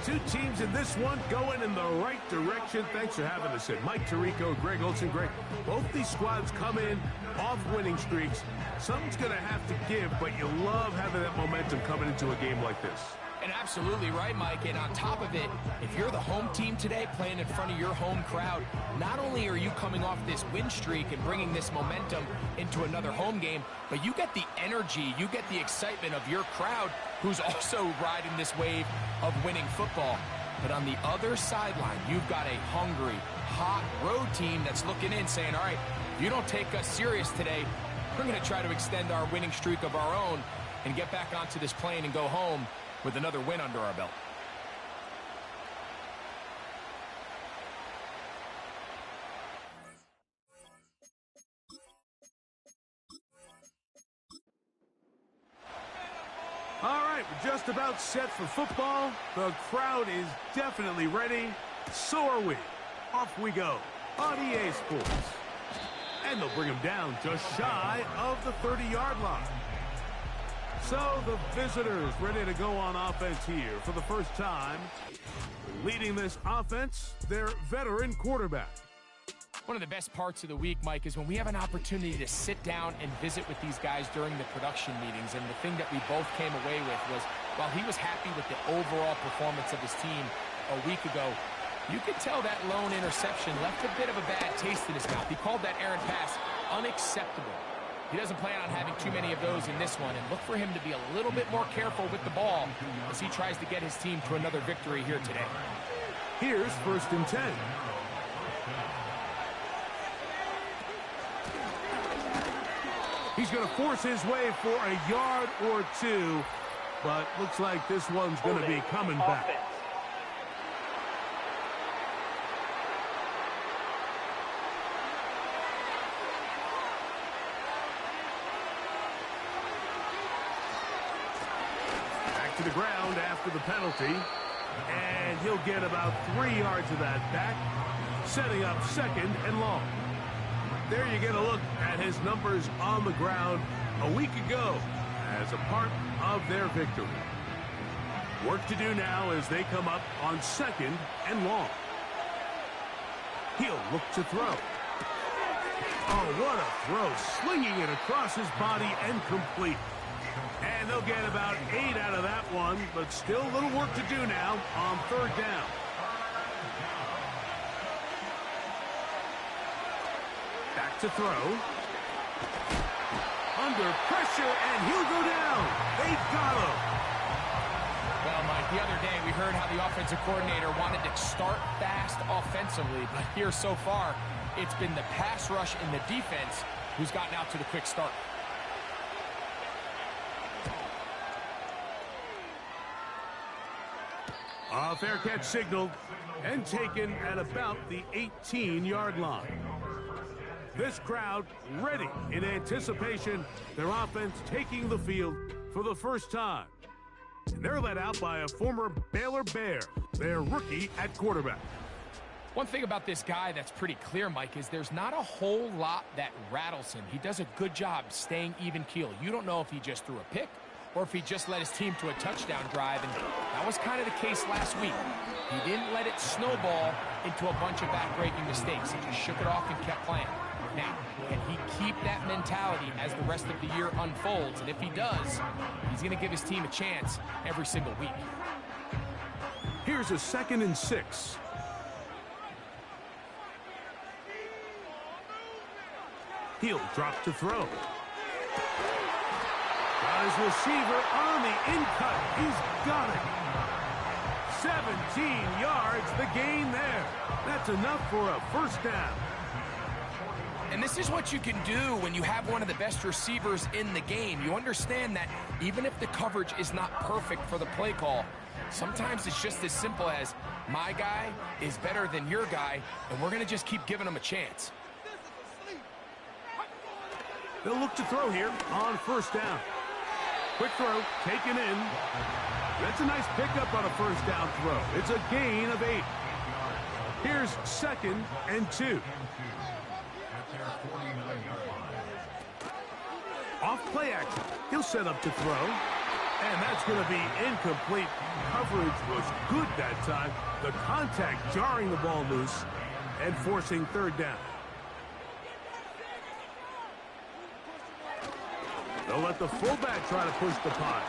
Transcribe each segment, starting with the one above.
two teams in this one going in the right direction. Thanks for having us in. Mike Tirico, Greg Olson. Greg, both these squads come in off winning streaks. Something's going to have to give, but you love having that momentum coming into a game like this. And absolutely right, Mike. And on top of it, if you're the home team today playing in front of your home crowd, not only are you coming off this win streak and bringing this momentum into another home game, but you get the energy, you get the excitement of your crowd who's also riding this wave of winning football. But on the other sideline, you've got a hungry, hot road team that's looking in saying, all right, if you don't take us serious today, we're going to try to extend our winning streak of our own and get back onto this plane and go home with another win under our belt. All right, we're just about set for football. The crowd is definitely ready. So are we. Off we go on EA Sports. And they'll bring him down just shy of the 30-yard line. So the visitors ready to go on offense here for the first time. Leading this offense, their veteran quarterback. One of the best parts of the week, Mike, is when we have an opportunity to sit down and visit with these guys during the production meetings. And the thing that we both came away with was, while he was happy with the overall performance of his team a week ago, you could tell that lone interception left a bit of a bad taste in his mouth. He called that errant pass unacceptable. He doesn't plan on having too many of those in this one, and look for him to be a little bit more careful with the ball as he tries to get his team to another victory here today. Here's 1st and 10. He's going to force his way for a yard or two, but looks like this one's going to be coming back. To the ground after the penalty, and he'll get about 3 yards of that back, setting up 2nd and long. There you get a look at his numbers on the ground a week ago as a part of their victory. Work to do now as they come up on 2nd and long. He'll look to throw. Oh, what a throw, slinging it across his body and complete. And they'll get about 8 out of that one, but still a little work to do now on 3rd down. Back to throw. Under pressure, and he'll go down. They've got him. Well, Mike, the other day we heard how the offensive coordinator wanted to start fast offensively, but here so far, it's been the pass rush and the defense who's gotten out to the quick start. A fair catch signaled and taken at about the 18-yard line. This crowd ready in anticipation, their offense taking the field for the first time. And they're led out by a former Baylor Bear, their rookie at quarterback. One thing about this guy that's pretty clear, Mike, is there's not a whole lot that rattles him. He does a good job staying even keel. You don't know if he just threw a pick or if he just led his team to a touchdown drive, and that was kind of the case last week. He didn't let it snowball into a bunch of back-breaking mistakes. He just shook it off and kept playing. Now, can he keep that mentality as the rest of the year unfolds? And if he does, he's going to give his team a chance every single week. Here's a 2nd and 6. He'll drop to throw. Got his receiver on the in-cut. He's got it. 17 yards, the gain there. That's enough for a 1st down. And this is what you can do when you have one of the best receivers in the game. You understand that even if the coverage is not perfect for the play call, sometimes it's just as simple as, my guy is better than your guy, and we're going to just keep giving him a chance. They'll look to throw here on 1st down. Quick throw, taken in. That's a nice pickup on a 1st down throw. It's a gain of 8. Here's 2nd and 2. Off play action. He'll set up to throw. And that's going to be incomplete. Coverage was good that time. The contact jarring the ball loose and forcing third down. They'll let the fullback try to push the punt.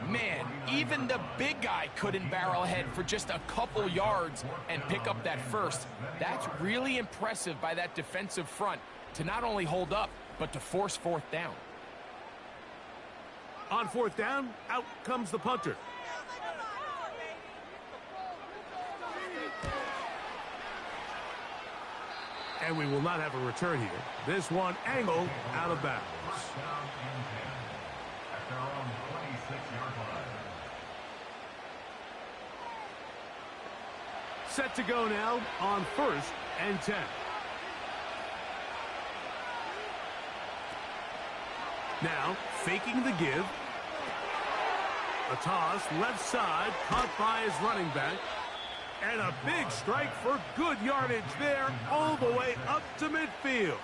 Man, even the big guy couldn't barrel ahead for just a couple yards and pick up that first. That's really impressive by that defensive front to not only hold up, but to force fourth down. On fourth down, out comes the punter. And we will not have a return here. This one angled out of bounds. Set to go now on 1st and 10. Now, faking the give. A toss, left side, caught by his running back. And a big strike for good yardage there, all the way up to midfield.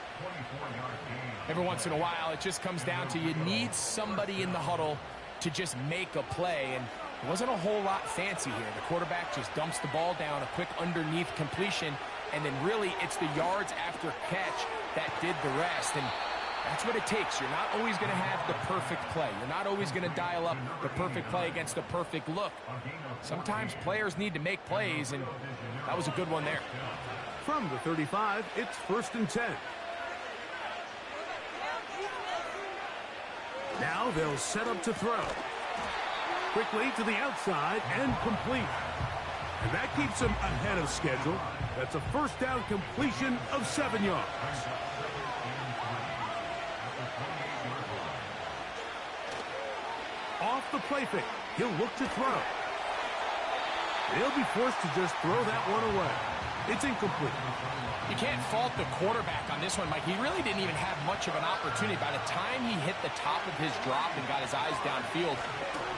Every once in a while, it just comes down to you need somebody in the huddle to just make a play. And it wasn't a whole lot fancy here. The quarterback just dumps the ball down, a quick underneath completion, and then really it's the yards after catch that did the rest. And that's what it takes. You're not always going to have the perfect play. You're not always going to dial up the perfect play against the perfect look. Sometimes players need to make plays, and that was a good one there. From the 35, it's 1st and 10. Now they'll set up to throw. Quickly to the outside and complete. And that keeps him ahead of schedule. That's a first down completion of 7 yards. Off the play fake, he'll look to throw. He'll be forced to just throw that one away. It's incomplete. You can't fault the quarterback on this one, Mike. He really didn't even have much of an opportunity. By the time he hit the top of his drop and got his eyes downfield,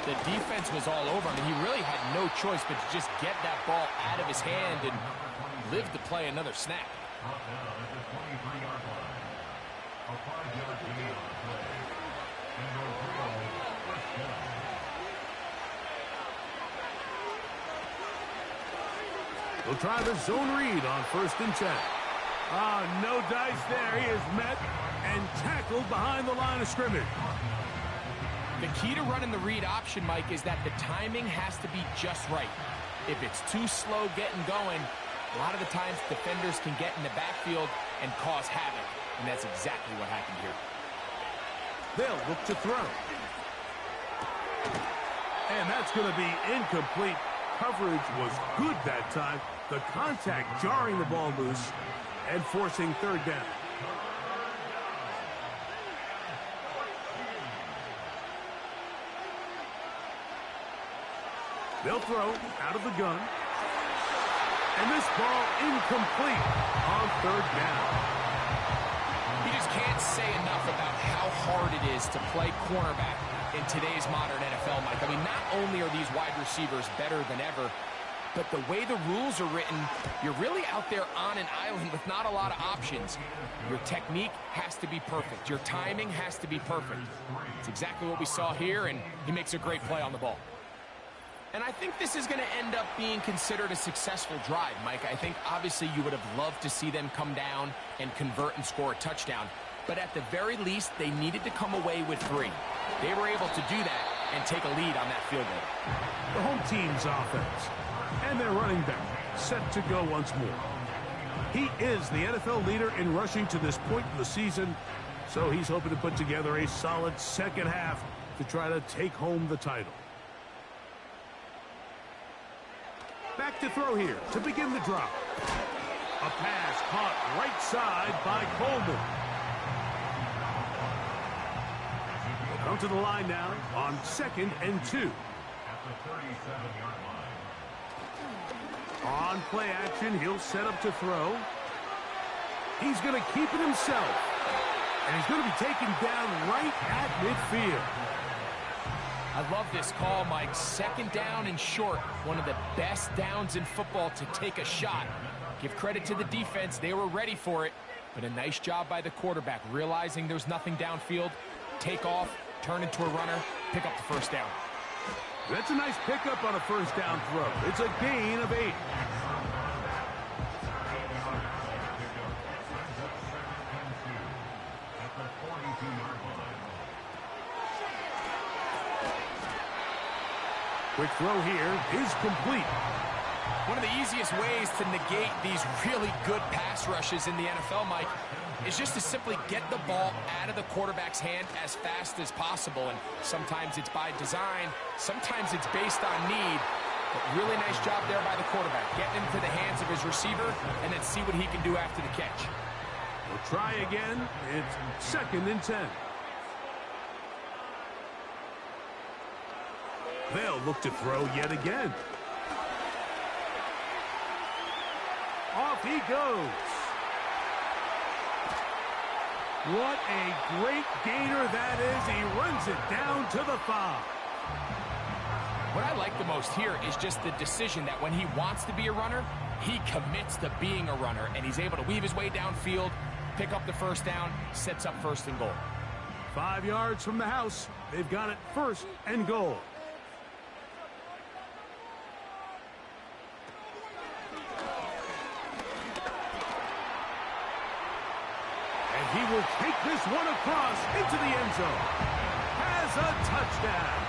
the defense was all over him, and he really had no choice but to just get that ball out of his hand and live to play another snap. We'll try the zone read on 1st and 10. No dice there. He is met and tackled behind the line of scrimmage. The key to running the read option, Mike, is that the timing has to be just right. If it's too slow getting going, a lot of the times defenders can get in the backfield and cause havoc, and that's exactly what happened here. They'll look to throw. And that's going to be incomplete. Coverage was good that time. The contact jarring the ball loose and forcing third down. They'll throw out of the gun. And this ball incomplete on third down. You just can't say enough about how hard it is to play cornerback in today's modern NFL, Mike. I mean, not only are these wide receivers better than ever, but the way the rules are written, you're really out there on an island with not a lot of options. Your technique has to be perfect. Your timing has to be perfect. It's exactly what we saw here, and he makes a great play on the ball. And I think this is going to end up being considered a successful drive, Mike. I think obviously you would have loved to see them come down and convert and score a touchdown. But at the very least, they needed to come away with 3. They were able to do that and take a lead on that field goal. The home team's offense. And their running back set to go once more. He is the NFL leader in rushing to this point in the season, so he's hoping to put together a solid second half to try to take home the title. Back to throw here to begin the drop. A pass caught right side by Coleman. They'll come to the line now on 2nd and 2. On play action, he'll set up to throw. He's going to keep it himself. And he's going to be taken down right at midfield. I love this call, Mike. 2nd down and short. One of the best downs in football to take a shot. Give credit to the defense. They were ready for it. But a nice job by the quarterback, realizing there's nothing downfield, take off, turn into a runner, pick up the first down. That's a nice pickup on a first down throw. It's a gain of 8. Quick throw here is complete. One of the easiest ways to negate these really good pass rushes in the NFL, Mike, is just to simply get the ball out of the quarterback's hand as fast as possible. And sometimes it's by design, sometimes it's based on need. But really nice job there by the quarterback, getting into the hands of his receiver and then see what he can do after the catch. We'll try again. It's 2nd and 10. They'll look to throw yet again. Off he goes. What a great gainer that is. He runs it down to the 5. What I like the most here is just the decision that when he wants to be a runner, he commits to being a runner, and he's able to weave his way downfield, pick up the first down, sets up 1st and goal. 5 yards from the house. They've got it 1st and goal. He will take this one across into the end zone. Has a touchdown.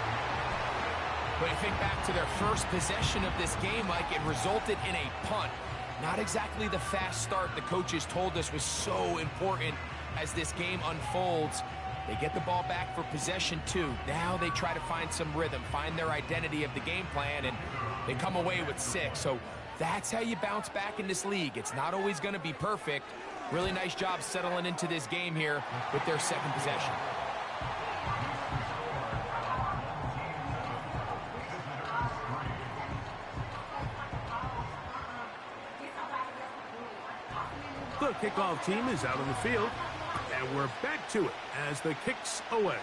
When you think back to their first possession of this game, Mike, it resulted in a punt. Not exactly the fast start the coaches told us was so important as this game unfolds. They get the ball back for possession 2. Now they try to find some rhythm, find their identity of the game plan, and they come away with 6. So that's how you bounce back in this league. It's not always going to be perfect. Really nice job settling into this game here with their 2nd possession. The kickoff team is out on the field, and we're back to it as the kick's away.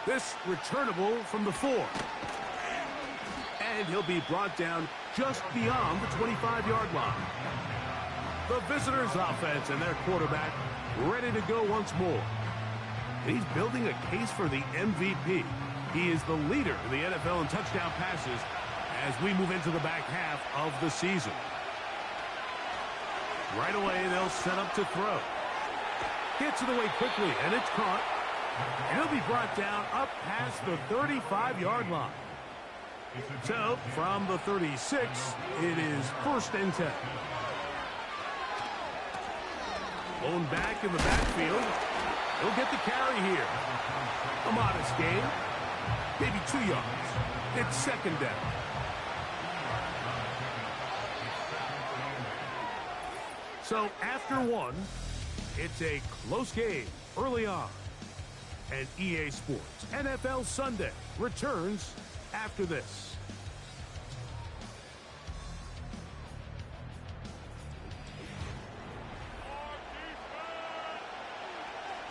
This returnable from the 4. And he'll be brought down just beyond the 25-yard line. The visitors' offense and their quarterback ready to go once more. He's building a case for the MVP. He is the leader in the NFL in touchdown passes as we move into the back half of the season. Right away, they'll set up to throw. Gets it away quickly, and it's caught. And he'll be brought down up past the 35-yard line. So, from the 36, it is 1st and 10. Blown back in the backfield. He'll get the carry here. A modest gain. Maybe 2 yards. It's 2nd down. So after 1, it's a close game early on. And EA Sports NFL Sunday returns after this.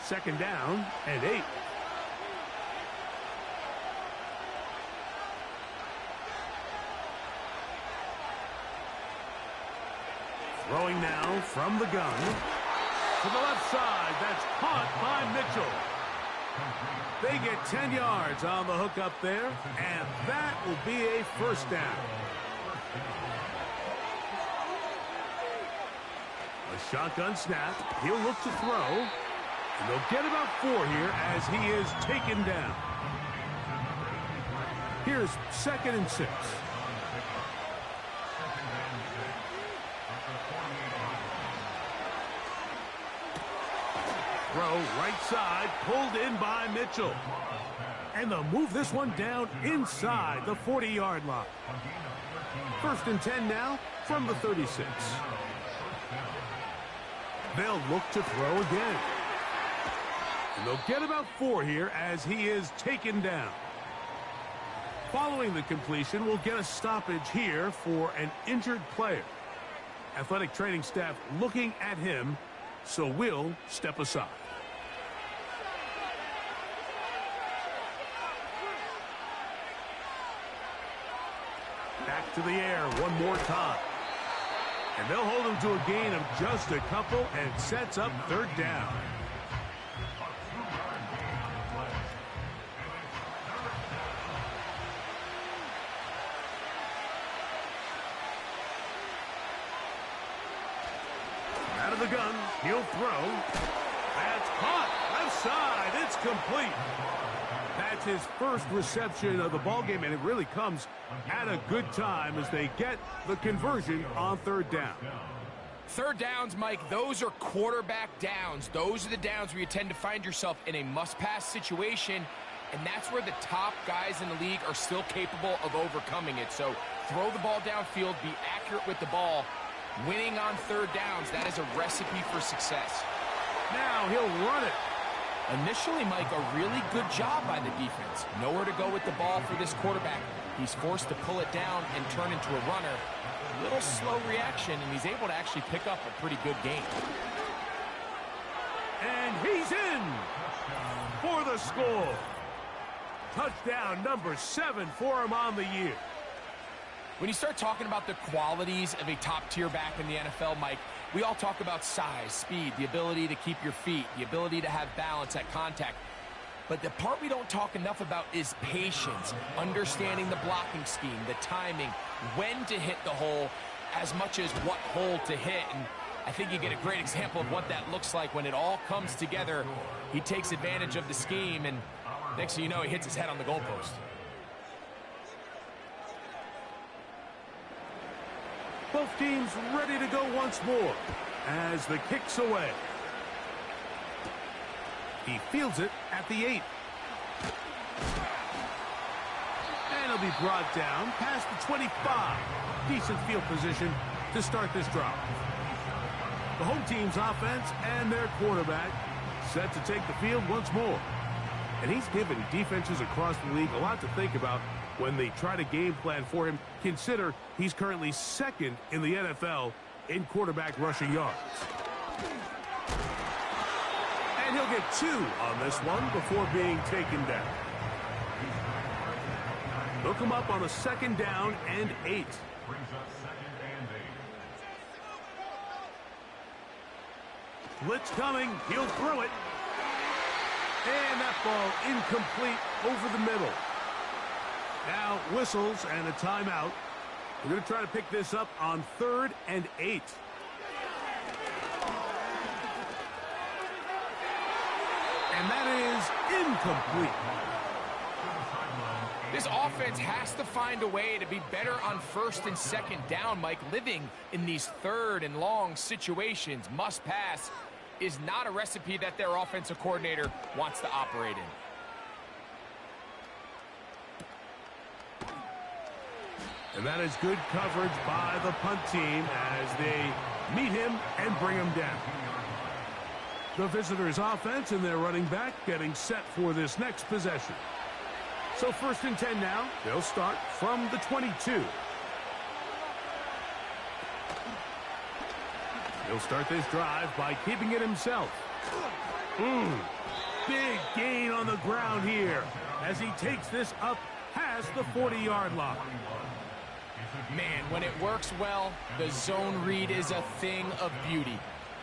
2nd down and 8. Throwing now from the gun. To the left side, that's caught by Mitchell. They get 10 yards on the hook up there, and that will be a 1st down. A shotgun snap. He'll look to throw. And they'll get about 4 here as he is taken down. Here's 2nd and 6. Throw right side, pulled in by Mitchell. And they'll move this one down inside the 40-yard line. 1st and 10 now from the 36. They'll look to throw again. And they'll get about 4 here as he is taken down. Following the completion, we'll get a stoppage here for an injured player. Athletic training staff looking at him, so we'll step aside. Back to the air one more time. And they'll hold him to a gain of just a couple and sets up third down. Out of the gun, he'll throw. That's caught. Left side. It's complete. That's his first reception of the ballgame, and it really comes at a good time as they get the conversion on third down. Third downs, Mike, those are quarterback downs. Those are the downs where you tend to find yourself in a must-pass situation, and that's where the top guys in the league are still capable of overcoming it. So throw the ball downfield, be accurate with the ball. Winning on third downs, that is a recipe for success. Now he'll run it. Initially, Mike, a really good job by the defense. Nowhere to go with the ball for this quarterback. He's forced to pull it down and turn into a runner. A little slow reaction, and he's able to actually pick up a pretty good game. And he's in for the score. Touchdown number 7 for him on the year. When you start talking about the qualities of a top-tier back in the NFL, Mike, we all talk about size, speed, the ability to keep your feet, the ability to have balance at contact. But the part we don't talk enough about is patience, understanding the blocking scheme, the timing, when to hit the hole, as much as what hole to hit. And I think you get a great example of what that looks like when it all comes together. He takes advantage of the scheme, and next thing you know, he hits his head on the goalpost. Both teams ready to go once more as the kick's away. He fields it at the 8. And he'll be brought down past the 25. Decent field position to start this drive. The home team's offense and their quarterback set to take the field once more. And he's given defenses across the league a lot to think about when they try to game plan for him. Consider he's currently second in the NFL in quarterback rushing yards. And he'll get 2 on this one before being taken down. They'll come up on a 2nd down and 8. Blitz coming. He'll throw it. And that ball incomplete over the middle. Now whistles and a timeout. We're going to try to pick this up on 3rd and 8. And that is incomplete. This offense has to find a way to be better on 1st and 2nd down, Mike. Living in these 3rd and long situations, must pass, is not a recipe that their offensive coordinator wants to operate in. And that is good coverage by the punt team as they meet him and bring him down. The visitors' offense and their running back getting set for this next possession. So 1st and 10 now. They'll start from the 22. He'll start this drive by keeping it himself. Big gain on the ground here as he takes this up past the 40-yard line. Man, when it works well, the zone read is a thing of beauty.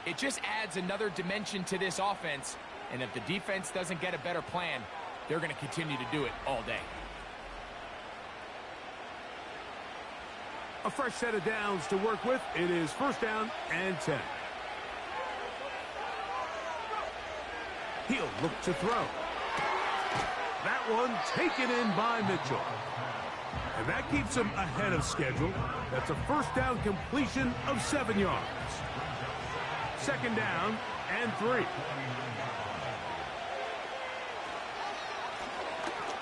It just adds another dimension to this offense, and if the defense doesn't get a better plan, they're going to continue to do it all day. A fresh set of downs to work with. It is 1st down and 10. He'll look to throw. That one taken in by Mitchell. And that keeps him ahead of schedule. That's a 1st down completion of 7 yards. 2nd down and 3.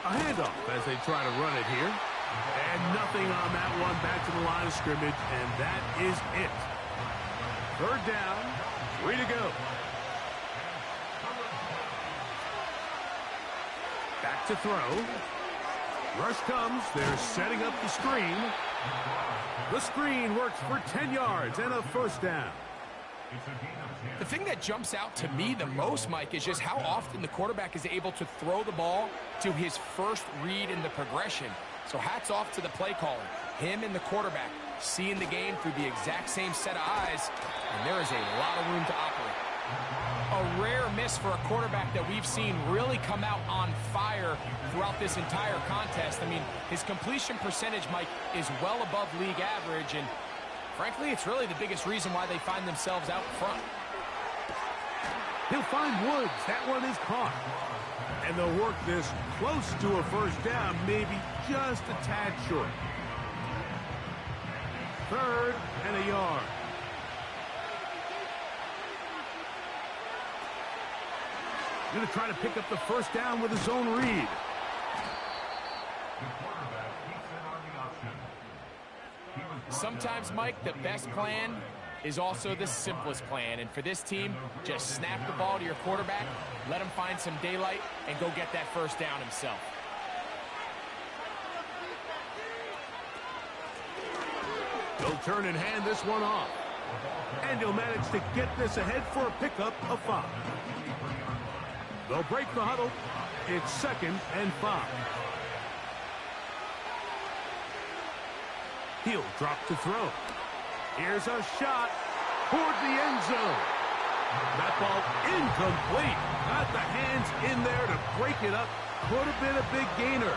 A handoff as they try to run it here. And nothing on that one, back to the line of scrimmage, and that is it. 3rd down, 3 to go. Back to throw. Rush comes. They're setting up the screen. The screen works for 10 yards and a 1st down. The thing that jumps out to me the most, Mike, is just how often the quarterback is able to throw the ball to his first read in the progression. So hats off to the play caller, him and the quarterback, seeing the game through the exact same set of eyes, and there is a lot of room to operate. A rare miss for a quarterback that we've seen really come out on fire throughout this entire contest. I mean, his completion percentage, Mike, is well above league average, and frankly, it's really the biggest reason why they find themselves out front. He'll find Woods. That one is caught. And they'll work this close to a first down, maybe just a tad short. 3rd and a yard. Going to try to pick up the first down with his own read. Sometimes, Mike, the best plan is also the simplest plan. And for this team, just snap the ball to your quarterback, let him find some daylight, and go get that first down himself. He'll turn and hand this one off. And he'll manage to get this ahead for a pickup of 5. They'll break the huddle. It's 2nd and 5. He'll drop to throw. Here's a shot toward the end zone. That ball incomplete. Got the hands in there to break it up. Could have been a big gainer.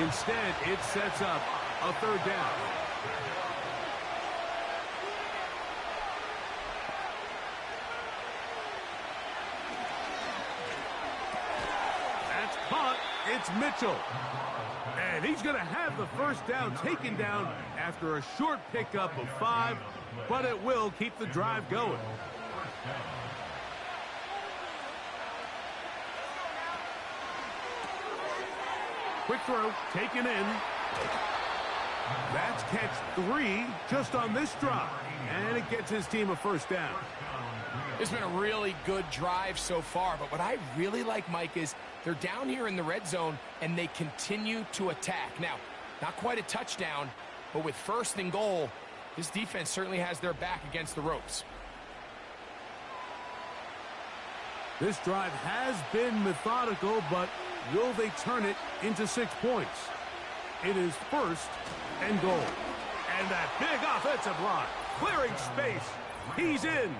Instead, it sets up a 3rd down. That's caught. It's Mitchell. And he's going to have the first down taken down after a short pickup of 5, but it will keep the drive going. Quick throw, taken in. That's catch 3 just on this drive, and it gets his team a first down. It's been a really good drive so far, but what I really like, Mike, is they're down here in the red zone, and they continue to attack. Now, not quite a touchdown, but with 1st and goal, this defense certainly has their back against the ropes. This drive has been methodical, but will they turn it into 6 points? It is 1st and goal. And that big offensive line, clearing space. He's in.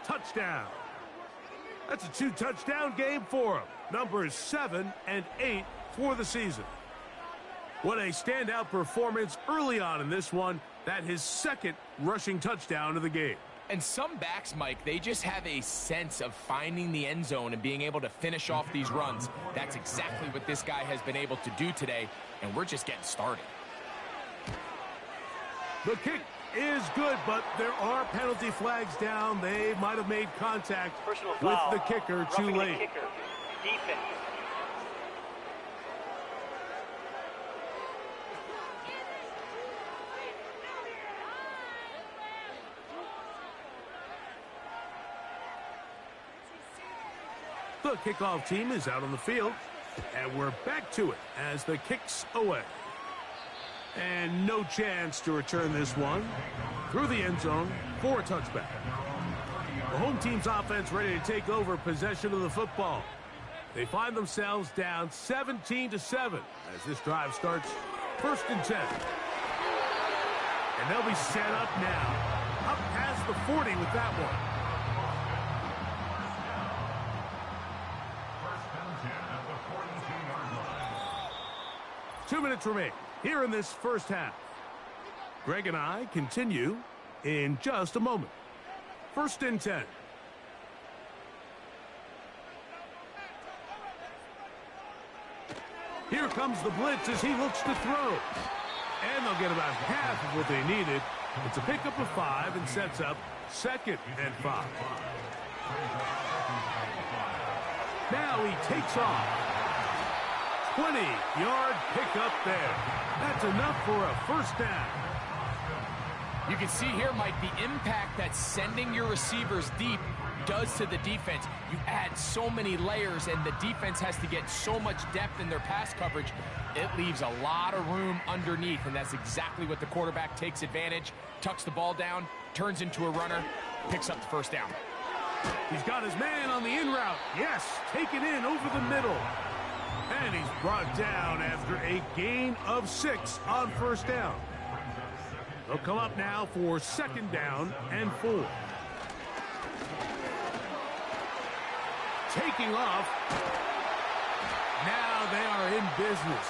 Touchdown. That's a 2-touchdown game for him. Numbers 7 and 8 for the season. What a standout performance early on in this one. That his 2nd rushing touchdown of the game. And some backs, Mike, they just have a sense of finding the end zone and being able to finish off these runs. That's exactly what this guy has been able to do today, and we're just getting started. The kick is good, but there are penalty flags down. They might have made contact with the kicker too late. Defense. The kickoff team is out on the field, and we're back to it as the kick's away. And no chance to return this one through the end zone for a touchback. The home team's offense ready to take over possession of the football. They find themselves down 17-7 as this drive starts 1st and 10. And they'll be set up now. Up past the 40 with that one. 2 minutes remain here in this first half. Greg and I continue in just a moment. 1st and 10. Here comes the blitz as he looks to throw. And they'll get about half of what they needed. It's a pickup of 5 and sets up 2nd and 5. Now he takes off. 20-yard pickup there. That's enough for a first down. You can see here, Mike, the impact that sending your receivers deep does to the defense. You add so many layers, and the defense has to get so much depth in their pass coverage. It leaves a lot of room underneath, and that's exactly what the quarterback takes advantage, tucks the ball down, turns into a runner, picks up the first down. He's got his man on the in route. Yes, taken in over the middle. And he's brought down after a gain of 6 on first down. They'll come up now for 2nd down and 4. Taking off. Now they are in business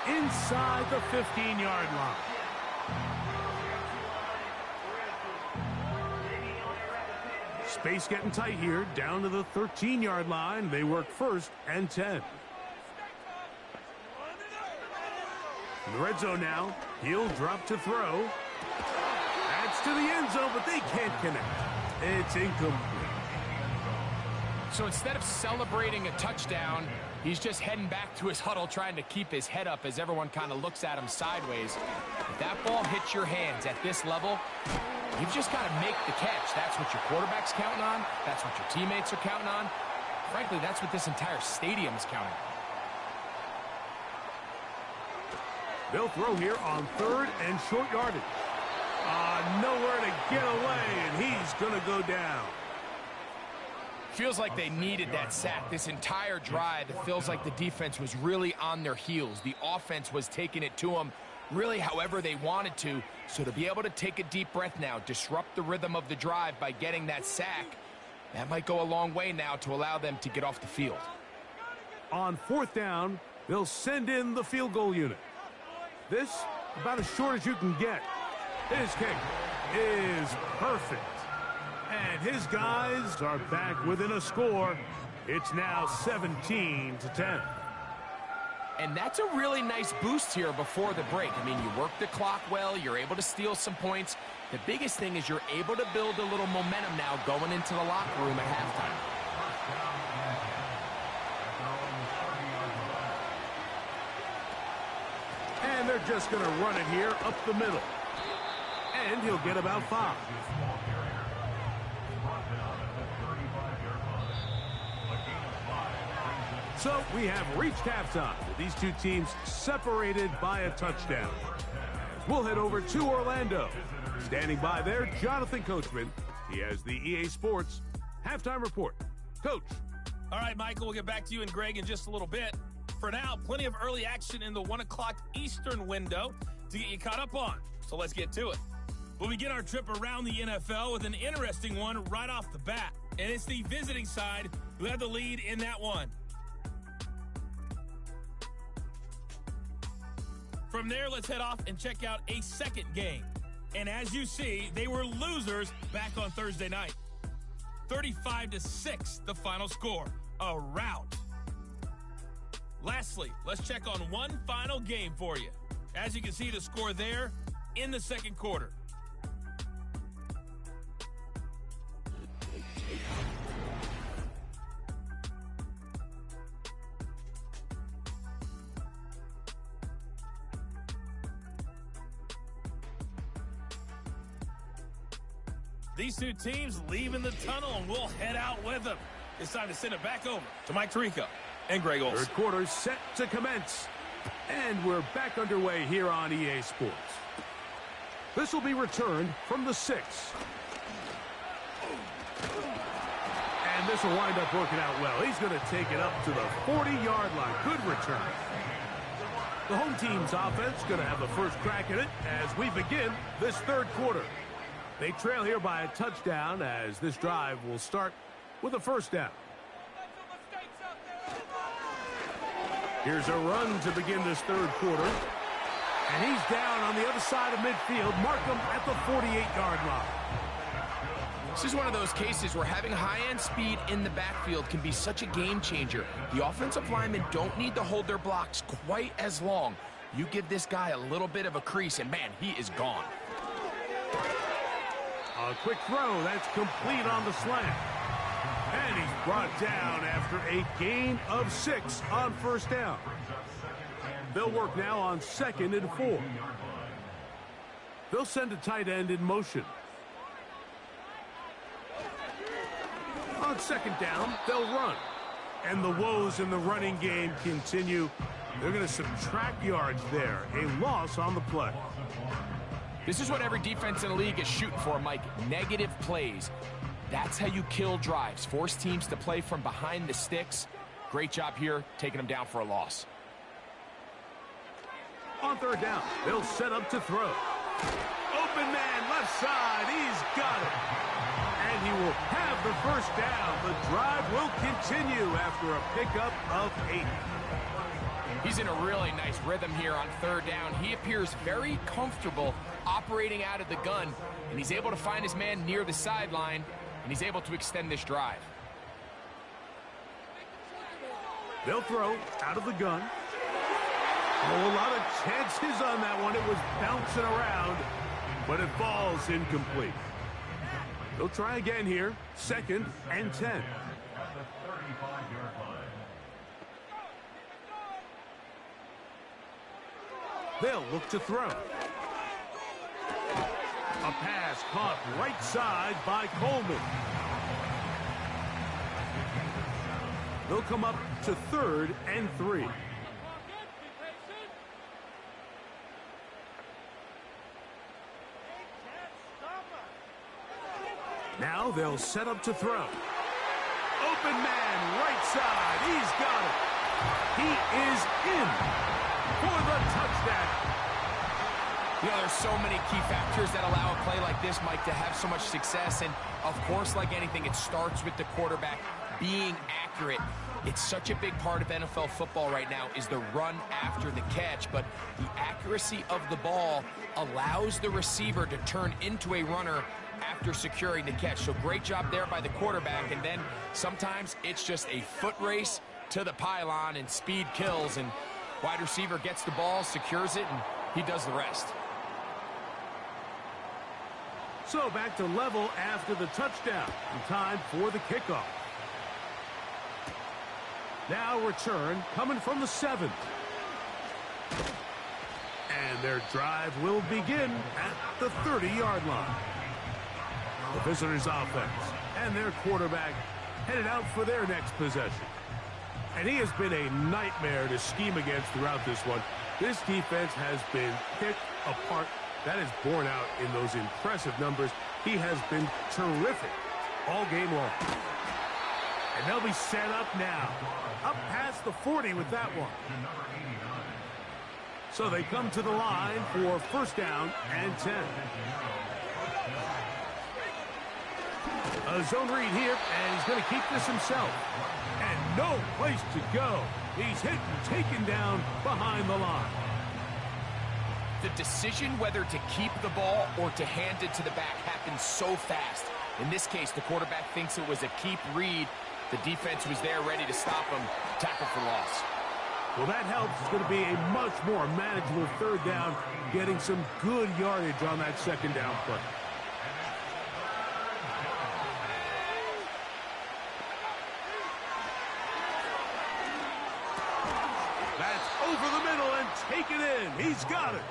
inside the 15-yard line. Space getting tight here, down to the 13-yard line. They work 1st and 10. In the red zone now, he'll drop to throw. That's to the end zone, but they can't connect. It's incomplete. So instead of celebrating a touchdown, he's just heading back to his huddle trying to keep his head up as everyone kind of looks at him sideways. If that ball hits your hands at this level, you've just got to make the catch. That's what your quarterback's counting on. That's what your teammates are counting on. Frankly, that's what this entire stadium is counting on. They'll throw here on 3rd and short yardage. Nowhere to get away, and he's going to go down. Feels like they needed that sack this entire drive. It feels like the defense was really on their heels. The offense was taking it to them really however they wanted to. So to be able to take a deep breath now, disrupt the rhythm of the drive by getting that sack, that might go a long way now to allow them to get off the field. On 4th down, they'll send in the field goal unit. This, about as short as you can get. His kick is perfect. And his guys are back within a score. It's now 17-10. And that's a really nice boost here before the break. I mean, you work the clock well. You're able to steal some points. The biggest thing is you're able to build a little momentum now going into the locker room at halftime. And they're just going to run it here up the middle. And he'll get about 5. So we have reached halftime with these two teams separated by a touchdown. We'll head over to Orlando. Standing by there, Jonathan Coachman. He has the EA Sports halftime report. Coach. All right, Michael, we'll get back to you and Greg in just a little bit. For now, plenty of early action in the 1 o'clock Eastern window to get you caught up on. So let's get to it. We'll begin our trip around the NFL with an interesting one right off the bat. And it's the visiting side who have the lead in that one. From there, let's head off and check out a second game. And as you see, they were losers back on Thursday night. 35-6, the final score. A rout. Lastly, let's check on one final game for you. As you can see, the score there in the second quarter. These two teams leaving the tunnel, and we'll head out with them. It's time to send it back over to Mike Tirico and Greg Olson. Third quarter set to commence. And we're back underway here on EA Sports. This will be returned from the 6. And this will wind up working out well. He's going to take it up to the 40-yard line. Good return. The home team's offense going to have the first crack at it as we begin this third quarter. They trail here by a touchdown as this drive will start with a first down. Here's a run to begin this third quarter. And he's down on the other side of midfield. Mark him at the 48-yard line. This is one of those cases where having high-end speed in the backfield can be such a game changer. The offensive linemen don't need to hold their blocks quite as long. You give this guy a little bit of a crease, and man, he is gone. A quick throw. That's complete on the slant. And he's brought down after a gain of 6 on first down. They'll work now on 2nd and 4. They'll send a tight end in motion. On 2nd down, they'll run. And the woes in the running game continue. They're going to subtract yards there. A loss on the play. This is what every defense in the league is shooting for, Mike. Negative plays. That's how you kill drives. Force teams to play from behind the sticks. Great job here, taking them down for a loss. On third down, they'll set up to throw. Open man, left side. He's got it. And he will have the first down. The drive will continue after a pickup of 8. He's in a really nice rhythm here on third down. He appears very comfortable operating out of the gun, and he's able to find his man near the sideline, and he's able to extend this drive. They'll throw out of the gun. Oh, a lot of chances on that one. It was bouncing around, but it falls incomplete. They'll try again here. 2nd and 10. They'll look to throw. A pass caught right side by Coleman. They'll come up to 3rd and 3. Now they'll set up to throw. Open man, right side. He's got it. He is in for the touchdown. You know, there's so many key factors that allow a play like this, Mike, to have so much success. And, of course, like anything, it starts with the quarterback being accurate. It's such a big part of NFL football right now is the run after the catch. But the accuracy of the ball allows the receiver to turn into a runner after securing the catch. So great job there by the quarterback. And then sometimes it's just a foot race to the pylon and speed kills. And wide receiver gets the ball, secures it, and he does the rest. So back to level after the touchdown. And time for the kickoff. Now return coming from the 7th. And their drive will begin at the 30-yard line. The visitors' offense and their quarterback headed out for their next possession. And he has been a nightmare to scheme against throughout this one. This defense has been picked apart. That is borne out in those impressive numbers. He has been terrific all game long. And they'll be set up now. Up past the 40 with that one. So they come to the line for 1st down and 10. A zone read here, and he's going to keep this himself. And no place to go. He's hit and taken down behind the line. The decision whether to keep the ball or to hand it to the back happens so fast. In this case, the quarterback thinks it was a keep read. The defense was there ready to stop him. Tackle for loss. Well, that helps. It's going to be a much more manageable 3rd down, getting some good yardage on that 2nd down play. That's over the middle and taken in. He's got it.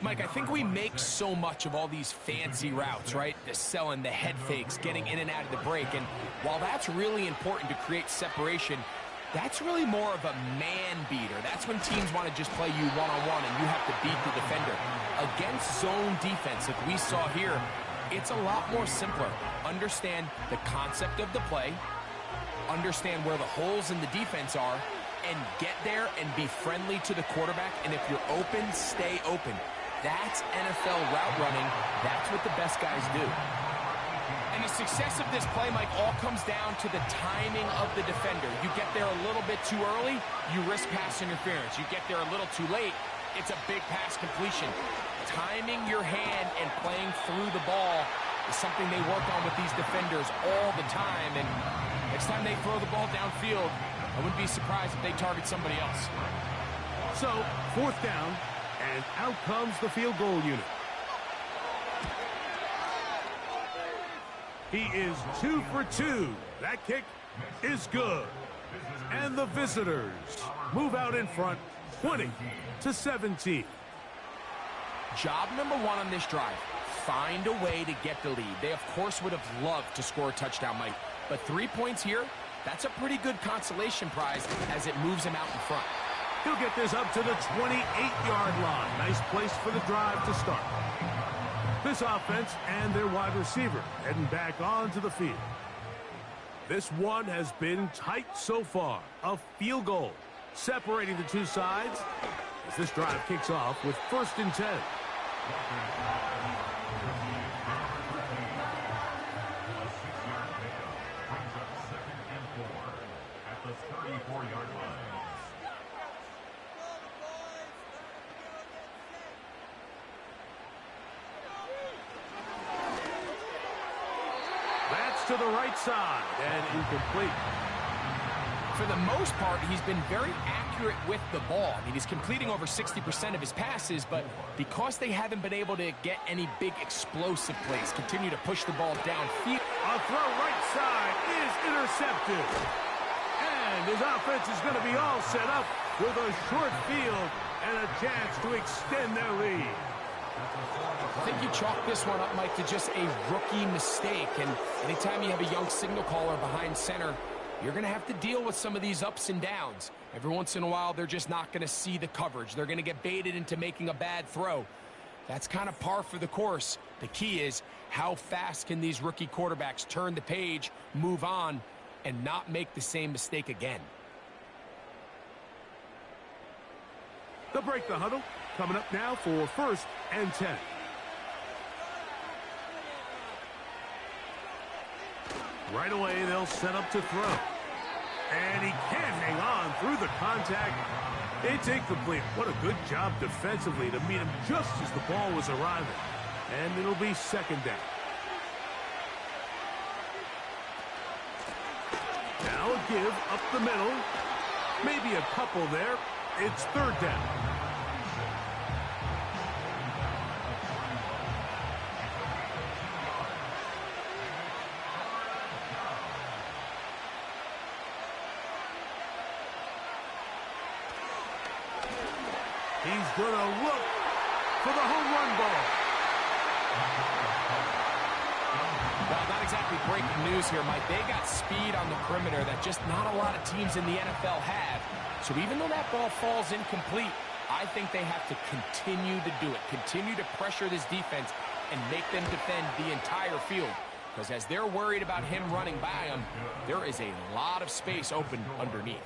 Mike, I think we make so much of all these fancy routes, right? The selling, the head fakes, getting in and out of the break. And while that's really important to create separation, that's really more of a man beater. That's when teams want to just play you one-on-one and you have to beat the defender. Against zone defense, like we saw here, it's a lot more simpler. Understand the concept of the play, understand where the holes in the defense are, and get there and be friendly to the quarterback. And if you're open, stay open. That's NFL route running. That's what the best guys do. And the success of this play, Mike, all comes down to the timing of the defender. You get there a little bit too early, you risk pass interference. You get there a little too late, it's a big pass completion. Timing your hand and playing through the ball is something they work on with these defenders all the time. And next time they throw the ball downfield, I wouldn't be surprised if they target somebody else. So, 4th down, and out comes the field goal unit. He is 2 for 2. That kick is good. And the visitors move out in front, 20-17. Job number 1 on this drive, find a way to get the lead. They, of course, would have loved to score a touchdown, Mike. But 3 points here, that's a pretty good consolation prize as it moves him out in front. He'll get this up to the 28-yard line. Nice place for the drive to start. This offense and their wide receiver heading back onto the field. This one has been tight so far. A field goal separating the two sides as this drive kicks off with 1st and 10. That's to the right side and incomplete. For the most part, he's been very accurate with the ball. I mean, he's completing over 60% of his passes, but because they haven't been able to get any big explosive plays, continue to push the ball downfield. A throw right side is intercepted. And his offense is going to be all set up with a short field and a chance to extend their lead. I think you chalk this one up, Mike, to just a rookie mistake. And anytime you have a young signal caller behind center, you're going to have to deal with some of these ups and downs. Every once in a while, they're just not going to see the coverage. They're going to get baited into making a bad throw. That's kind of par for the course. The key is, how fast can these rookie quarterbacks turn the page, move on, and not make the same mistake again? They'll break the huddle. Coming up now for 1st and 10. Right away, they'll set up to throw. And he can't hang on through the contact. It's incomplete. What a good job defensively to meet him just as the ball was arriving. And it'll be 2nd down. Now a give up the middle. Maybe a couple there. It's 3rd down. He's going to look for the home run ball. Well, not exactly breaking news here, Mike. They got speed on the perimeter that just not a lot of teams in the NFL have. So even though that ball falls incomplete, I think they have to continue to do it. Continue to pressure this defense and make them defend the entire field. Because as they're worried about him running by them, there is a lot of space open underneath.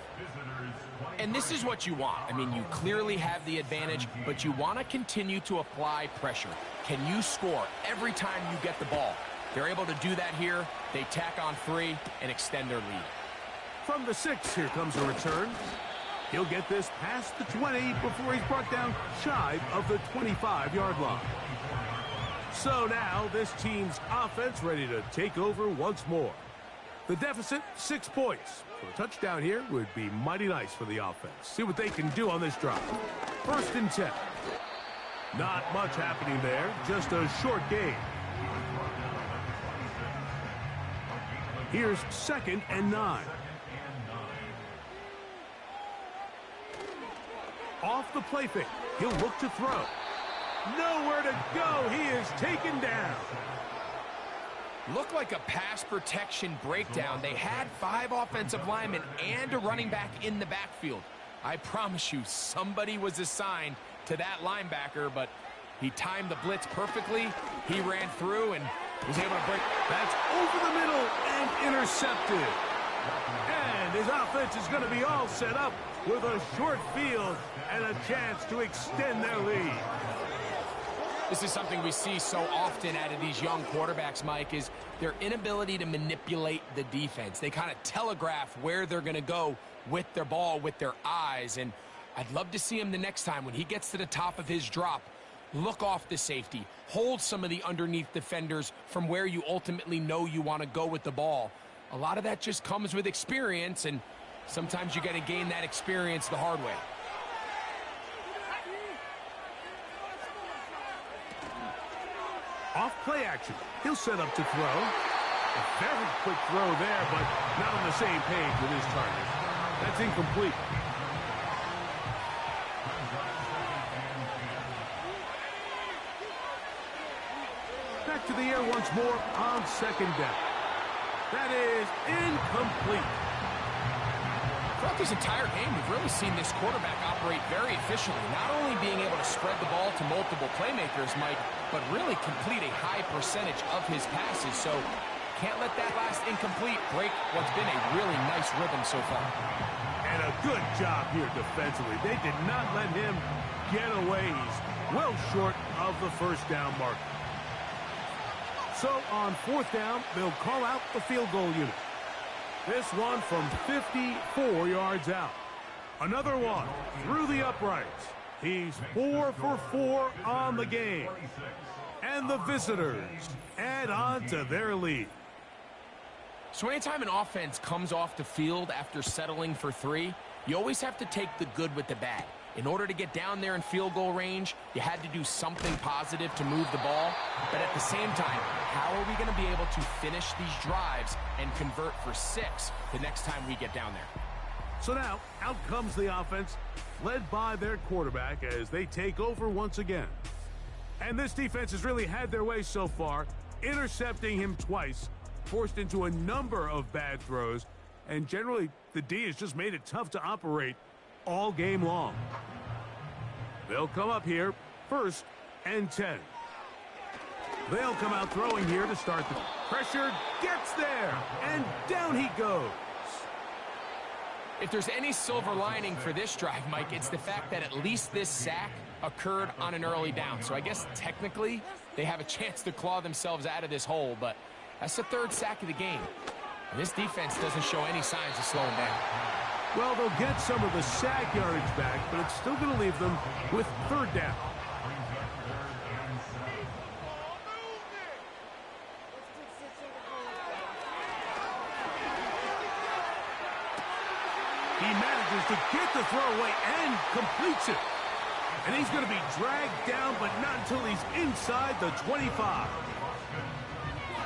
And this is what you want. I mean, you clearly have the advantage, but you want to continue to apply pressure. Can you score every time you get the ball? They're able to do that here. They tack on 3 and extend their lead. From the 6, here comes a return. He'll get this past the 20 before he's brought down shy of the 25-yard line. So now this team's offense ready to take over once more. The deficit, 6 points. So a touchdown here would be mighty nice for the offense. See what they can do on this drive. 1st and 10. Not much happening there. Just a short gain. Here's 2nd and 9. Off the play fake. He'll look to throw. Nowhere to go. He is taken down. Looked like a pass protection breakdown. They had 5 offensive linemen and a running back in the backfield. I promise you, somebody was assigned to that linebacker, but he timed the blitz perfectly. He ran through and was able to break. That's over the middle and intercepted. And his offense is going to be all set up with a short field and a chance to extend their lead. This is something we see so often out of these young quarterbacks, Mike, is their inability to manipulate the defense. They kind of telegraph where they're going to go with their ball, with their eyes. And I'd love to see him the next time when he gets to the top of his drop. Look off the safety. Hold some of the underneath defenders from where you ultimately know you want to go with the ball. A lot of that just comes with experience, and sometimes you got to gain that experience the hard way. Off play action. He'll set up to throw. A very quick throw there, but not on the same page with his target. That's incomplete. Back to the air once more on 2nd down. That is incomplete. Throughout this entire game, we've really seen this quarterback operate very efficiently, not only being able to spread the ball to multiple playmakers, Mike, but really complete a high percentage of his passes. So can't let that last incomplete break what's been a really nice rhythm so far. And a good job here defensively. They did not let him get away. He's well short of the first down mark. So on fourth down, they'll call out the field goal unit. This one from 54 yards out. Another one through the uprights. He's 4 for 4 on the game. And the visitors add on to their lead. So anytime an offense comes off the field after settling for 3, you always have to take the good with the bad. In order to get down there in field goal range, you had to do something positive to move the ball. But at the same time, how are we going to be able to finish these drives and convert for 6 the next time we get down there? So now, out comes the offense, led by their quarterback as they take over once again. And this defense has really had their way so far, intercepting him twice, forced into a number of bad throws, and generally the D has just made it tough to operate all game long. They'll come up here, 1st and 10. They'll come out throwing here to start the pressure, gets there, and down he goes. If there's any silver lining for this drive, Mike, it's the fact that at least this sack occurred on an early down. So I guess technically they have a chance to claw themselves out of this hole, but that's the 3rd sack of the game. And this defense doesn't show any signs of slowing down. Well, they'll get some of the sack yardage back, but it's still going to leave them with 3rd down. He manages to get the throw away and completes it. And he's going to be dragged down, but not until he's inside the 25.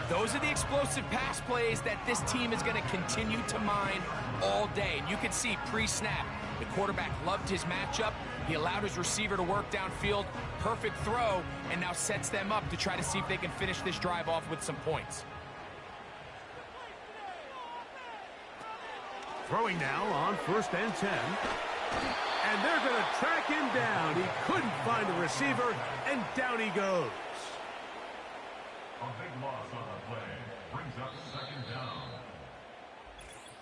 Those are the explosive pass plays that this team is going to continue to mine all day. And you can see pre-snap, the quarterback loved his matchup. He allowed his receiver to work downfield. Perfect throw, and now sets them up to try to see if they can finish this drive off with some points. Throwing now on 1st and 10. And they're going to track him down. He couldn't find a receiver, and down he goes. A big loss on the play brings up 2nd down.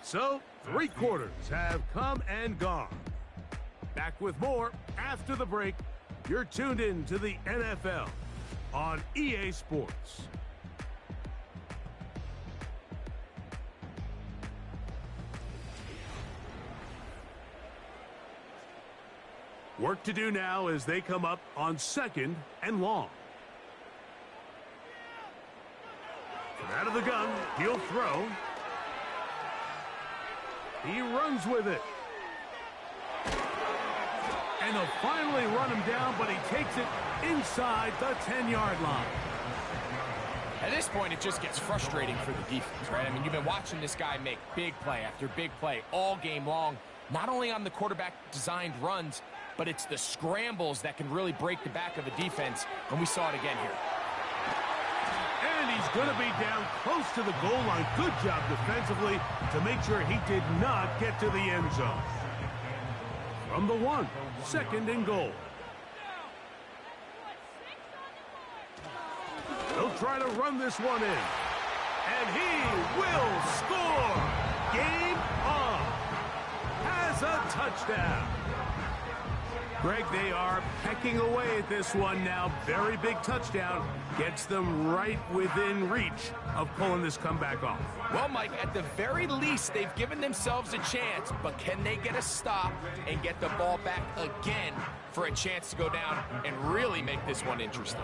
So, 3 quarters have come and gone. Back with more after the break. You're tuned in to the NFL on EA Sports. Work to do now as they come up on 2nd and long. From out of the gun, he'll throw. He runs with it. And they'll finally run him down, but he takes it inside the 10-yard line. At this point, it just gets frustrating for the defense, right? I mean, you've been watching this guy make big play after big play all game long, not only on the quarterback-designed runs, but it's the scrambles that can really break the back of a defense, and we saw it again here. And he's going to be down close to the goal line. Good job defensively to make sure he did not get to the end zone. From the 1, 2nd and goal. They'll try to run this one in. And he will score. Game on. Has a touchdown. Greg, they are pecking away at this one now. Very big touchdown. Gets them right within reach of pulling this comeback off. Well, Mike, at the very least, they've given themselves a chance, but can they get a stop and get the ball back again for a chance to go down and really make this one interesting?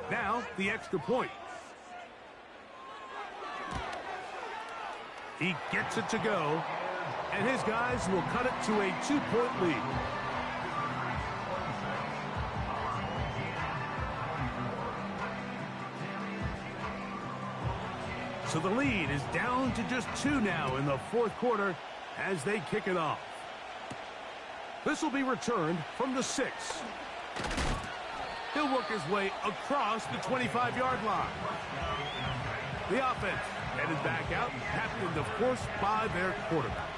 Now, the extra point. He gets it to go, and his guys will cut it to a 2-point lead. So the lead is down to just 2 now in the 4th quarter as they kick it off. This will be returned from the 6. He'll work his way across the 25-yard line. The offense headed back out, captained, of course, by their quarterback.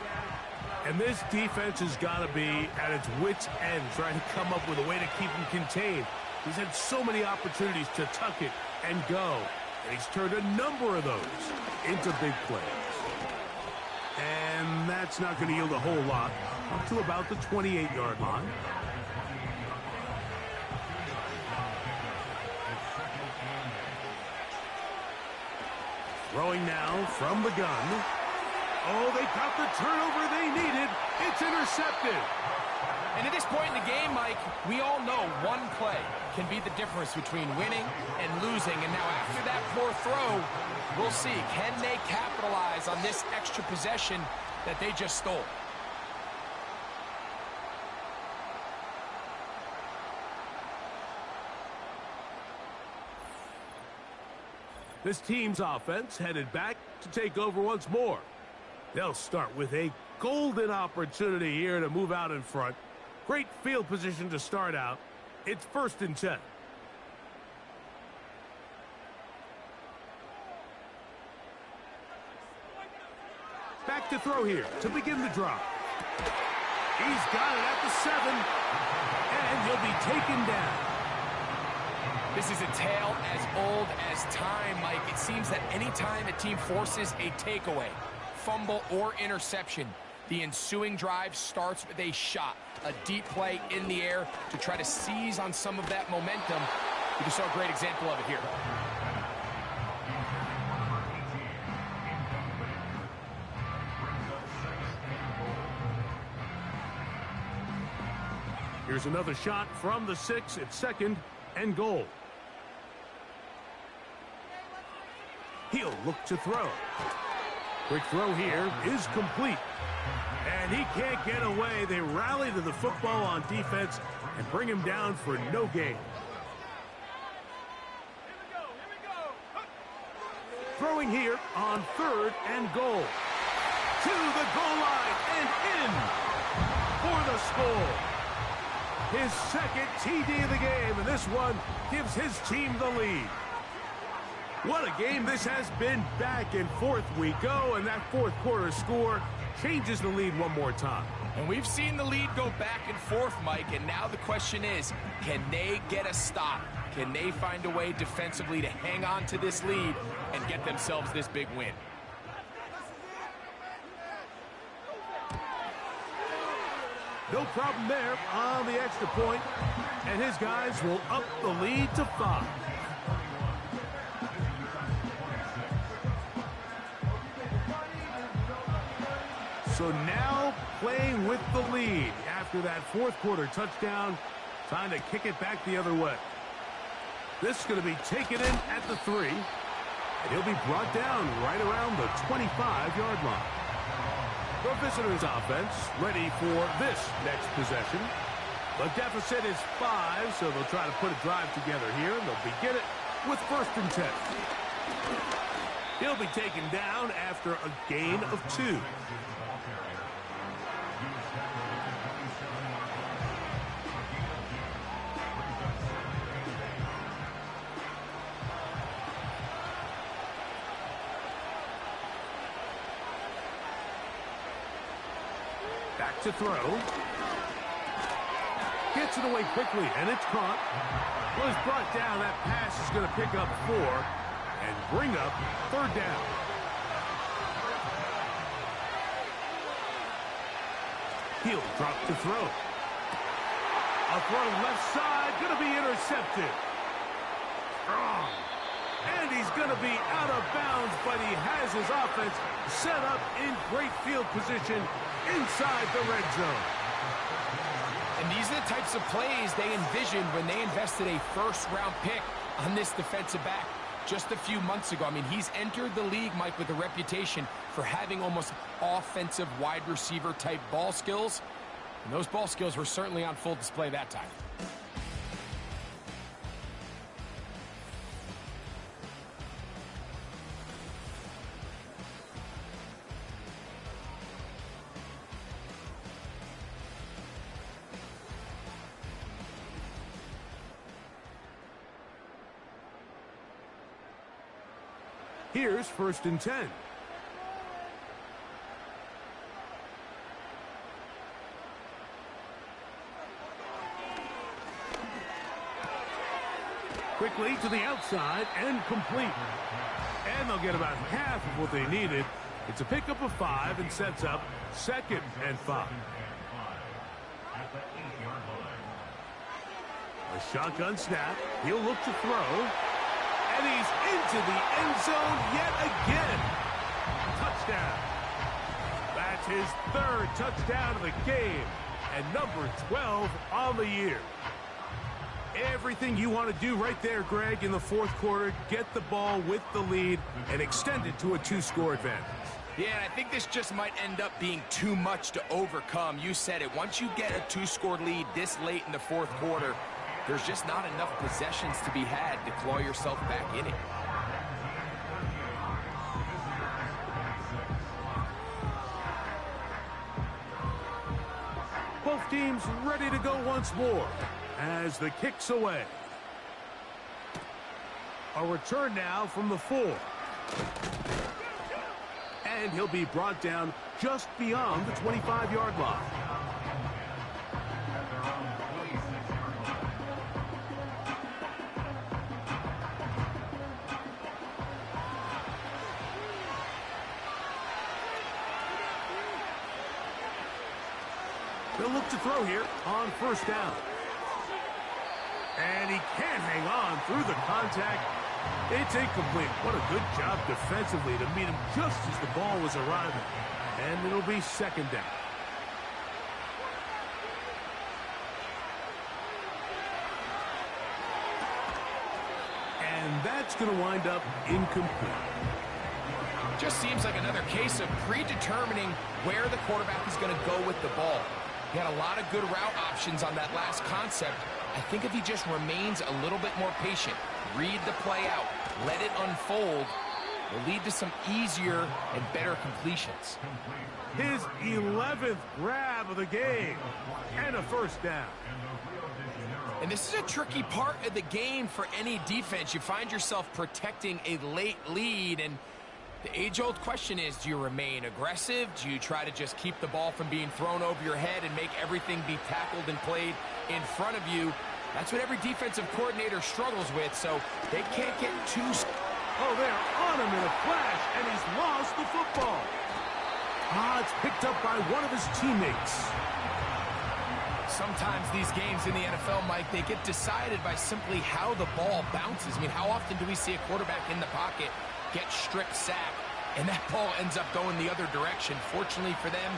And this defense has got to be at its wits' end, trying to come up with a way to keep him contained. He's had so many opportunities to tuck it and go. And he's turned a number of those into big plays. And that's not going to yield a whole lot, up to about the 28-yard line. Throwing now from the gun. Oh, they got the turnover they needed. It's intercepted. And at this point in the game, Mike, we all know one play can be the difference between winning and losing. And now after that poor throw, we'll see, can they capitalize on this extra possession that they just stole? This team's offense headed back to take over once more. They'll start with a golden opportunity here to move out in front. Great field position to start out. It's 1st and 10. Back to throw here to begin the drop. He's got it at the 7, and he'll be taken down. This is a tale as old as time, Mike. It seems that any time a team forces a takeaway, fumble, or interception, the ensuing drive starts with a shot, a deep play in the air to try to seize on some of that momentum. We just saw a great example of it here. Here's another shot from the 6 at 2nd and goal. He'll look to throw. Quick throw here is complete. And he can't get away. They rally to the football on defense and bring him down for no gain. Throwing here on 3rd and goal. To the goal line and in for the score. His 2nd TD of the game, and this one gives his team the lead. What a game this has been. Back and forth we go, and that 4th quarter score changes the lead one more time. And we've seen the lead go back and forth, Mike, and now the question is, can they get a stop? Can they find a way defensively to hang on to this lead and get themselves this big win? No problem there on the extra point, and his guys will up the lead to 5. So now playing with the lead after that 4th quarter touchdown, trying to kick it back the other way. This is going to be taken in at the 3, and he'll be brought down right around the 25-yard line. The visitors' offense ready for this next possession. The deficit is 5, so they'll try to put a drive together here, and they'll begin it with 1st and 10. He'll be taken down after a gain of 2. Back to throw. Gets it away quickly, and it's caught. Was brought down. That pass is going to pick up 4 and bring up 3rd down. He'll drop to throw. A throw left side, going to be intercepted. Strong. And he's going to be out of bounds, but he has his offense set up in great field position inside the red zone. And these are the types of plays they envisioned when they invested a 1st-round pick on this defensive back just a few months ago. I mean, he's entered the league, Mike, with a reputation for having almost offensive wide receiver type ball skills. And those ball skills were certainly on full display that time. Here's 1st and 10. Quickly to the outside and complete. And they'll get about half of what they needed. It's a pickup of 5 and sets up 2nd and 5. A shotgun snap. He'll look to throw. And he's into the end zone yet again. Touchdown. That's his third touchdown of the game. And number 12 on the year. Everything you want to do right there, Greg, in the fourth quarter. Get the ball with the lead and extend it to a 2-score advantage. Yeah, and I think this just might end up being too much to overcome. You said it. Once you get a 2-score lead this late in the fourth quarter, there's just not enough possessions to be had to claw yourself back in it. Both teams ready to go once more as the kick's away. A return now from the 4. And he'll be brought down just beyond the 25-yard line. They'll look to throw here on first down. And he can't hang on through the contact. It's incomplete. What a good job defensively to meet him just as the ball was arriving. And it'll be second down. And that's going to wind up incomplete. Just seems like another case of predetermining where the quarterback is going to go with the ball. He had a lot of good route options on that last concept. I think if he just remains a little bit more patient, read the play out, let it unfold, will lead to some easier and better completions. His 11th grab of the game and a first down. And this is a tricky part of the game for any defense. You find yourself protecting a late lead, and the age-old question is, do you remain aggressive? Do you try to just keep the ball from being thrown over your head and make everything be tackled and played in front of you? That's what every defensive coordinator struggles with, so they can't get too... Oh, they're on him in a flash, and he's lost the football. It's picked up by one of his teammates. Sometimes these games in the NFL, Mike, they get decided by simply how the ball bounces. I mean, how often do we see a quarterback in the pocket get strip sacked, and that ball ends up going the other direction? Fortunately for them,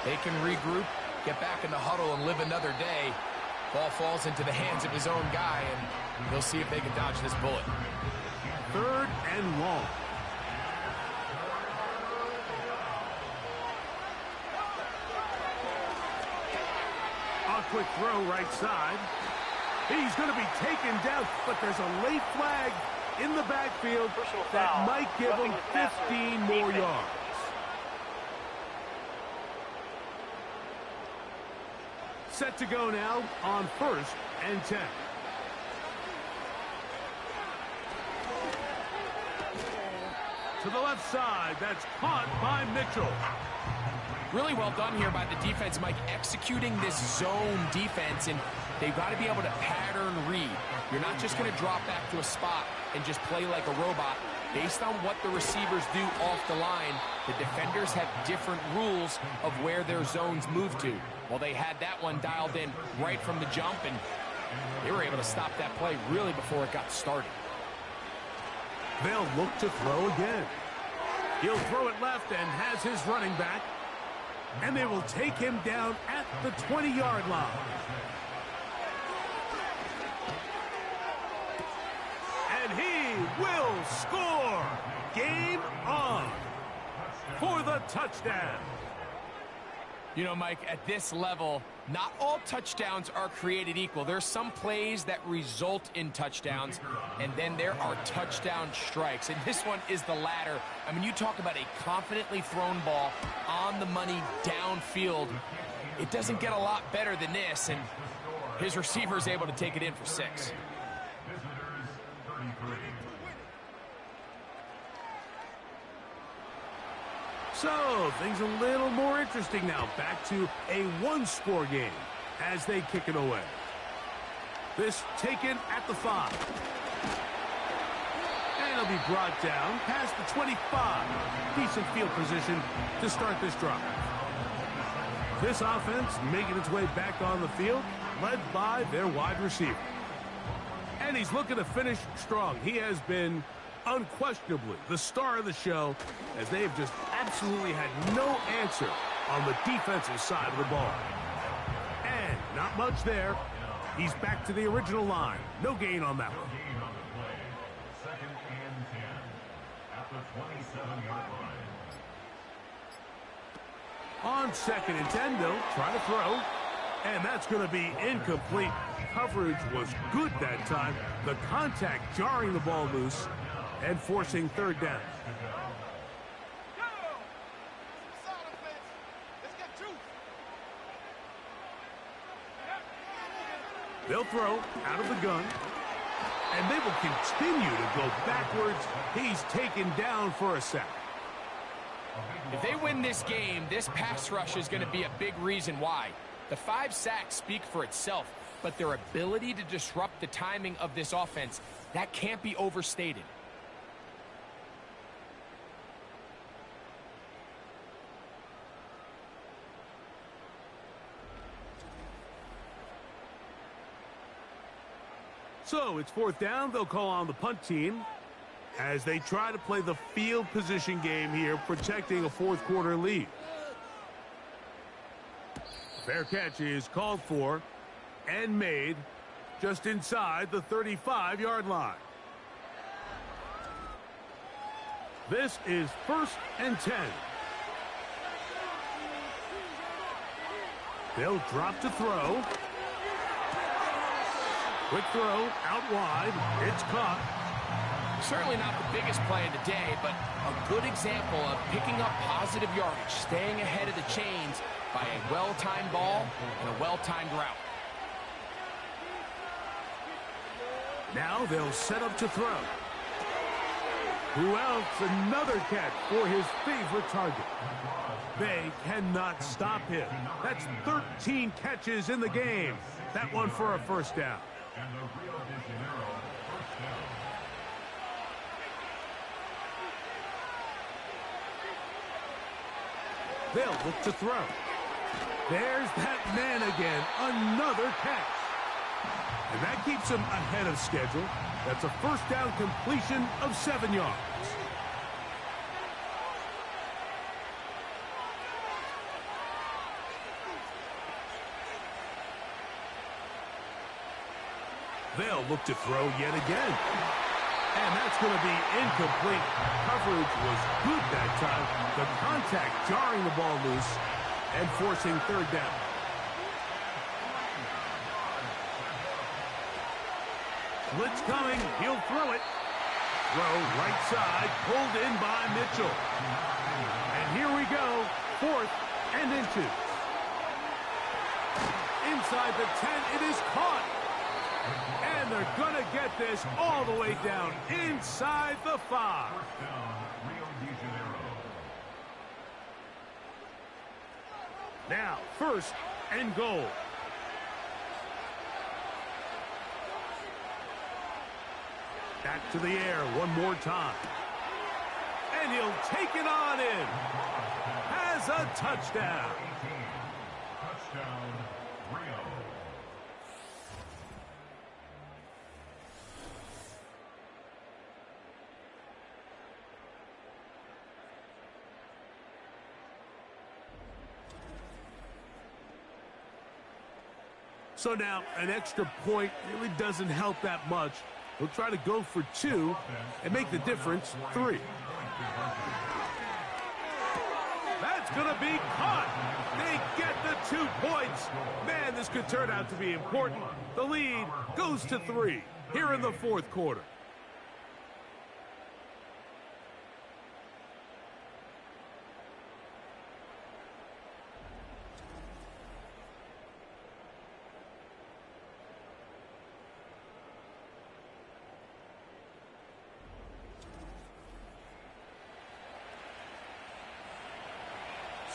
they can regroup, get back in the huddle, and live another day. Ball falls into the hands of his own guy, and they'll see if they can dodge this bullet. Third and long. A quick throw right side. He's going to be taken down, but there's a late flag in the backfield that might give him 15 more yards. Set to go now on first and 10. To the left side, that's caught by Mitchell. Really well done here by the defense, Mike, executing this zone defense, and they've got to be able to pattern read. You're not just going to drop back to a spot and just play like a robot. Based on what the receivers do off the line, the defenders have different rules of where their zones move to. Well, they had that one dialed in right from the jump, and they were able to stop that play really before it got started. They'll look to throw again. He'll throw it left and has his running back. And they will take him down at the 20-yard line. And he will score. Game on for the touchdown. You know, Mike, at this level, not all touchdowns are created equal. There's some plays that result in touchdowns, and then there are touchdown strikes. And this one is the latter. I mean, you talk about a confidently thrown ball on the money downfield. It doesn't get a lot better than this, and his receiver is able to take it in for 6. So, things a little more interesting now. Back to a one-score game as they kick it away. This taken at the 5. And it'll be brought down past the 25. Decent field position to start this drive. This offense making its way back on the field, led by their wide receiver. And he's looking to finish strong. He has been unquestionably the star of the show, as they have just absolutely had no answer on the defensive side of the ball. And not much there. He's back to the original line. No gain on that one. Gain on the play. 2nd and 10 at the 27-yard line. On 2nd and 10, they'll try to throw. And that's going to be incomplete. Coverage was good that time. The contact jarring the ball loose and forcing 3rd down. They'll throw out of the gun. And they will continue to go backwards. He's taken down for a sack. If they win this game, this pass rush is going to be a big reason why. The 5 sacks speak for itself, but their ability to disrupt the timing of this offense, that can't be overstated. So it's 4th down. They'll call on the punt team as they try to play the field position game here, protecting a 4th quarter lead. Fair catch is called for and made just inside the 35-yard line. This is 1st and 10. They'll drop to throw. Quick throw out wide. It's caught. Certainly not the biggest play of the day, but a good example of picking up positive yardage, staying ahead of the chains by a well-timed ball and a well-timed route. Now they'll set up to throw. Who else? Another catch for his favorite target. They cannot stop him. That's 13 catches in the game. That one for a 1st down. And the Rio de Janeiro 1st down. They'll look to throw. There's that man again. Another catch. And that keeps him ahead of schedule. That's a 1st down completion of 7 yards. They'll look to throw yet again. And that's going to be incomplete. Coverage was good that time. The contact jarring the ball loose and forcing 3rd down. Blitz coming. He'll throw it. Throw right side. Pulled in by Mitchell. And here we go. 4th and inches. Inside the 10. It is caught. And they're going to get this all the way down inside the 5. 1st down, Rio de Janeiro. Now, 1st and goal. Back to the air one more time. And he'll take it on in. Has a touchdown. 18. Touchdown, Rio. So now an extra point really doesn't help that much. He'll try to go for 2 and make the difference 3. That's going to be caught. They get the 2 points. Man, this could turn out to be important. The lead goes to 3 here in the 4th quarter.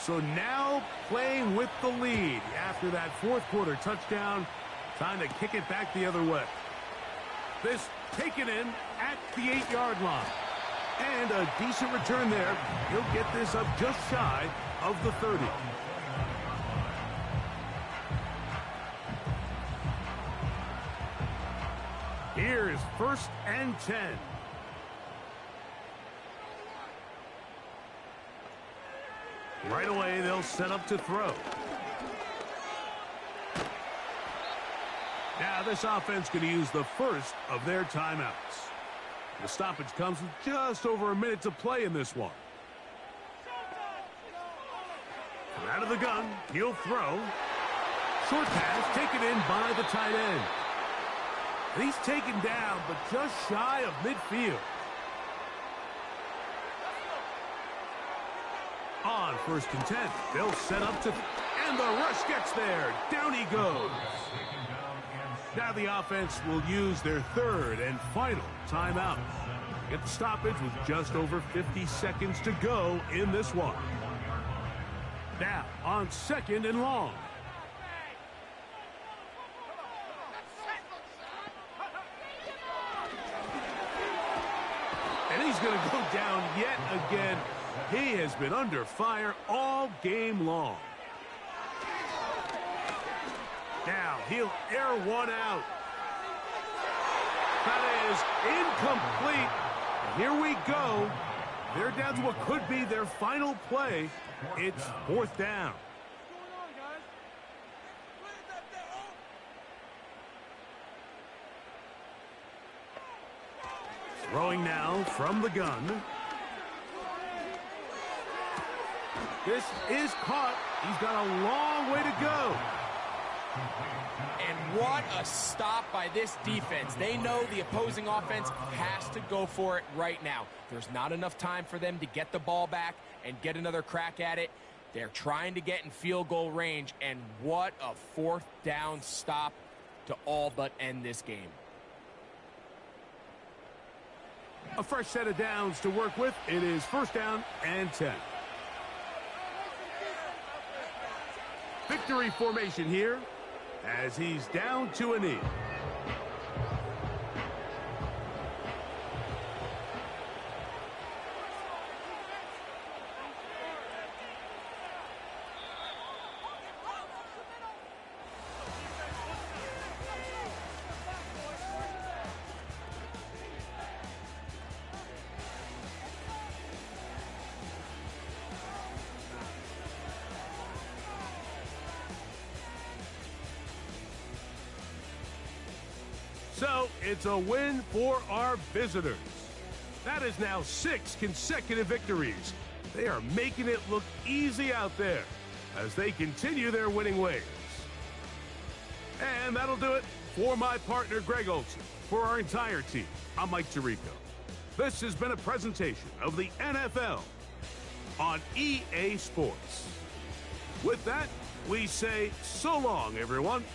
So now playing with the lead after that 4th quarter touchdown, trying to kick it back the other way. This taken in at the 8-yard line. And a decent return there. He'll get this up just shy of the 30. Here's 1st and 10. Right away, they'll set up to throw. Now, this offense going to use the first of their timeouts. The stoppage comes with just over a minute to play in this one. From out of the gun, he'll throw. Short pass taken in by the tight end. And he's taken down, but just shy of midfield. On 1st and 10, they'll set up to... And the rush gets there. Down he goes. Now the offense will use their 3rd and final timeout. Get the stoppage with just over 50 seconds to go in this one. Now on 2nd and long. And he's going to go down yet again. He has been under fire all game long. Now he'll air one out. That is incomplete. Here we go. They're down to what could be their final play. It's 4th down. Throwing now from the gun. This is caught. He's got a long way to go. And what a stop by this defense. They know the opposing offense has to go for it right now. There's not enough time for them to get the ball back and get another crack at it. They're trying to get in field goal range, and what a 4th down stop to all but end this game. A fresh set of downs to work with. It is 1st down and 10. Victory formation here as he's down to a knee. So it's a win for our visitors. That is now 6 consecutive victories. They are making it look easy out there as they continue their winning ways. And that'll do it for my partner, Greg Olson. For our entire team, I'm Mike Tirico. This has been a presentation of the NFL on EA Sports. With that, we say so long, everyone.